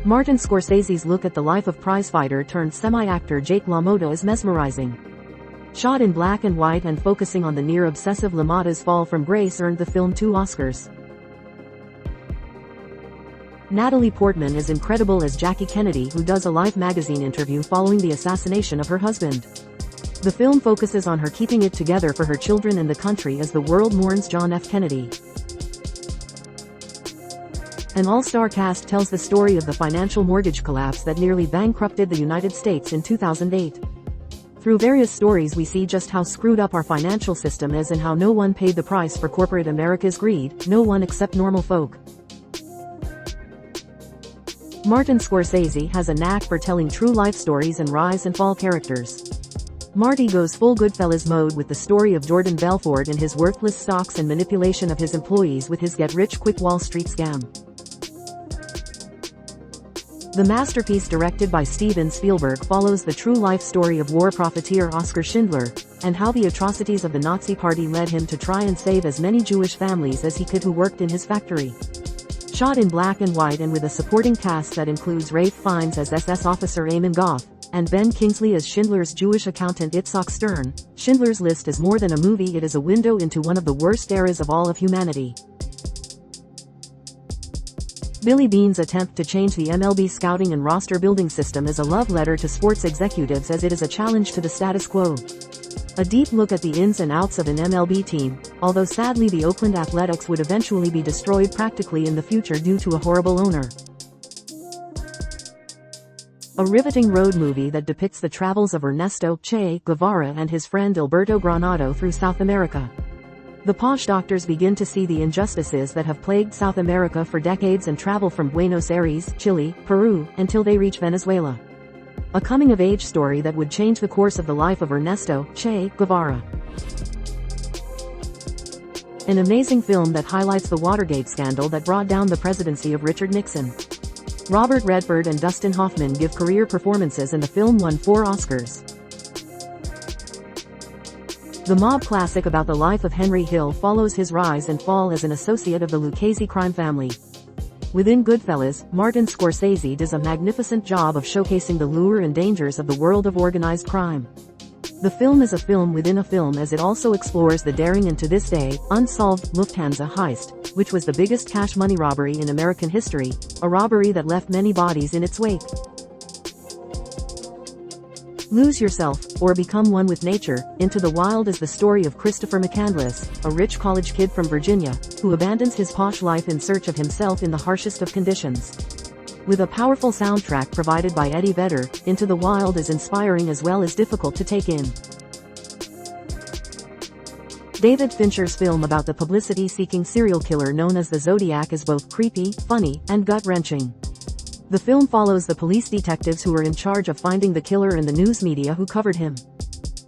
Martin Scorsese's look at the life of prizefighter turned semi-actor Jake LaMotta is mesmerizing. Shot in black and white and focusing on the near-obsessive LaMotta's fall from grace earned the film 2 Oscars. Natalie Portman is incredible as Jackie Kennedy, who does a Life magazine interview following the assassination of her husband. The film focuses on her keeping it together for her children and the country as the world mourns John F. Kennedy. An all-star cast tells the story of the financial mortgage collapse that nearly bankrupted the United States in 2008. Through various stories we see just how screwed up our financial system is and how no one paid the price for corporate America's greed, no one except normal folk. Martin Scorsese has a knack for telling true life stories and rise and fall characters. Marty goes full Goodfellas mode with the story of Jordan Belfort and his worthless stocks and manipulation of his employees with his get-rich-quick Wall Street scam. The masterpiece directed by Steven Spielberg follows the true life story of war profiteer Oskar Schindler, and how the atrocities of the Nazi Party led him to try and save as many Jewish families as he could who worked in his factory. Shot in black and white and with a supporting cast that includes Ralph Fiennes as SS officer Eamon Goff, and Ben Kingsley as Schindler's Jewish accountant Itzhak Stern, Schindler's List is more than a movie, it is a window into one of the worst eras of all of humanity. Billy Beane's attempt to change the MLB scouting and roster building system is a love letter to sports executives as it is a challenge to the status quo. A deep look at the ins and outs of an MLB team, although sadly the Oakland Athletics would eventually be destroyed practically in the future due to a horrible owner. A riveting road movie that depicts the travels of Ernesto "Che" Guevara and his friend Alberto Granado through South America. The posh doctors begin to see the injustices that have plagued South America for decades and travel from Buenos Aires, Chile, Peru, until they reach Venezuela. A coming-of-age story that would change the course of the life of Ernesto "Che" Guevara. An amazing film that highlights the Watergate scandal that brought down the presidency of Richard Nixon. Robert Redford and Dustin Hoffman give career performances and the film won 4 Oscars. The mob classic about the life of Henry Hill follows his rise and fall as an associate of the Lucchese crime family. Within Goodfellas, Martin Scorsese does a magnificent job of showcasing the lure and dangers of the world of organized crime. The film is a film within a film as it also explores the daring and to this day, unsolved Lufthansa heist, which was the biggest cash money robbery in American history, a robbery that left many bodies in its wake. Lose yourself, or become one with nature. Into the Wild is the story of Christopher McCandless, a rich college kid from Virginia, who abandons his posh life in search of himself in the harshest of conditions. With a powerful soundtrack provided by Eddie Vedder, Into the Wild is inspiring as well as difficult to take in. David Fincher's film about the publicity-seeking serial killer known as the Zodiac is both creepy, funny, and gut-wrenching. The film follows the police detectives who were in charge of finding the killer and the news media who covered him.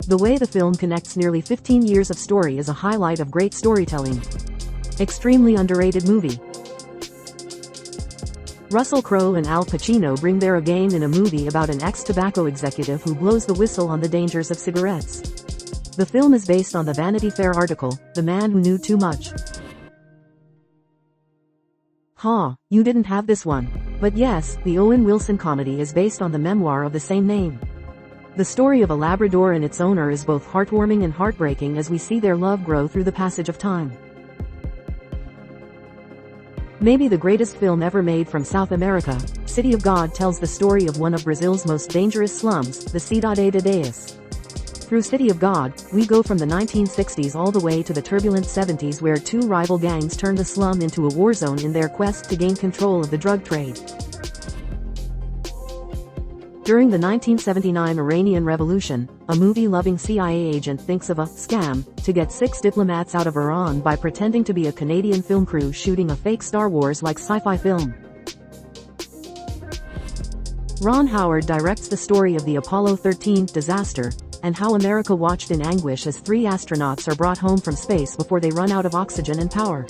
The way the film connects nearly 15 years of story is a highlight of great storytelling. Extremely underrated movie. Russell Crowe and Al Pacino bring their A game in a movie about an ex-tobacco executive who blows the whistle on the dangers of cigarettes. The film is based on the Vanity Fair article, The Man Who Knew Too Much. You didn't have this one. But yes, the Owen Wilson comedy is based on the memoir of the same name. The story of a Labrador and its owner is both heartwarming and heartbreaking as we see their love grow through the passage of time. Maybe the greatest film ever made from South America, City of God tells the story of one of Brazil's most dangerous slums, the Cidade de Deus. Through City of God, we go from the 1960s all the way to the turbulent 70s where 2 rival gangs turn the slum into a war zone in their quest to gain control of the drug trade. During the 1979 Iranian Revolution, a movie-loving CIA agent thinks of a scam to get 6 diplomats out of Iran by pretending to be a Canadian film crew shooting a fake Star Wars-like sci-fi film. Ron Howard directs the story of the Apollo 13 disaster, and how America watched in anguish as 3 astronauts are brought home from space before they run out of oxygen and power.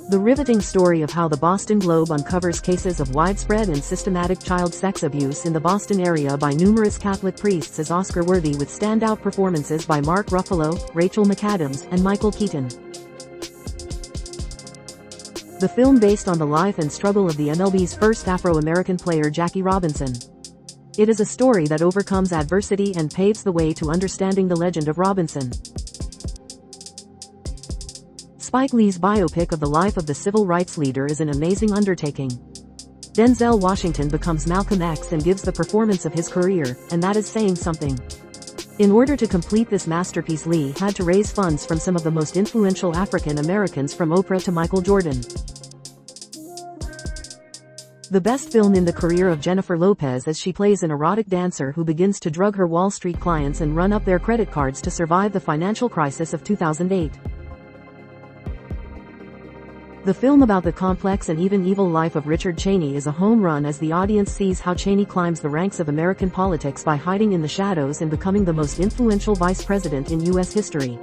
The riveting story of how the Boston Globe uncovers cases of widespread and systematic child sex abuse in the Boston area by numerous Catholic priests is Oscar-worthy with standout performances by Mark Ruffalo, Rachel McAdams, and Michael Keaton. The film based on the life and struggle of the MLB's first Afro-American player Jackie Robinson. It is a story that overcomes adversity and paves the way to understanding the legend of Robinson. Spike Lee's biopic of the life of the civil rights leader is an amazing undertaking. Denzel Washington becomes Malcolm X and gives the performance of his career, and that is saying something. In order to complete this masterpiece, Lee had to raise funds from some of the most influential African Americans, from Oprah to Michael Jordan. The best film in the career of Jennifer Lopez, as she plays an erotic dancer who begins to drug her Wall Street clients and run up their credit cards to survive the financial crisis of 2008. The film about the complex and even evil life of Richard Cheney is a home run, as the audience sees how Cheney climbs the ranks of American politics by hiding in the shadows and becoming the most influential vice president in U.S. history.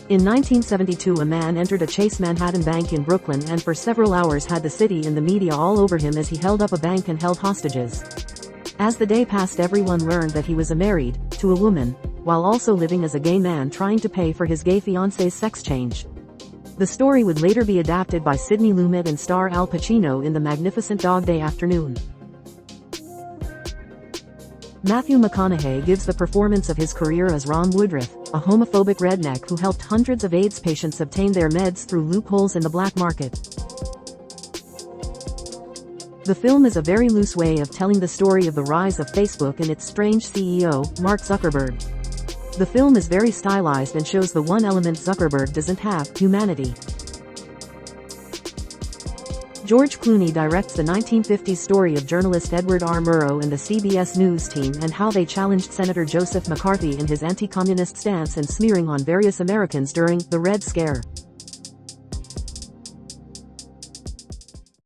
In 1972, a man entered a Chase Manhattan Bank in Brooklyn and for several hours had the city and the media all over him as he held up a bank and held hostages. As the day passed, everyone learned that he was married to a woman, while also living as a gay man trying to pay for his gay fiancé's sex change. The story would later be adapted by Sidney Lumet and star Al Pacino in The Magnificent Dog Day Afternoon. Matthew McConaughey gives the performance of his career as Ron Woodruff, a homophobic redneck who helped hundreds of AIDS patients obtain their meds through loopholes in the black market. The film is a very loose way of telling the story of the rise of Facebook and its strange CEO, Mark Zuckerberg. The film is very stylized and shows the one element Zuckerberg doesn't have: humanity. George Clooney directs the 1950s story of journalist Edward R. Murrow and the CBS News team, and how they challenged Senator Joseph McCarthy in his anti-communist stance and smearing on various Americans during the Red Scare.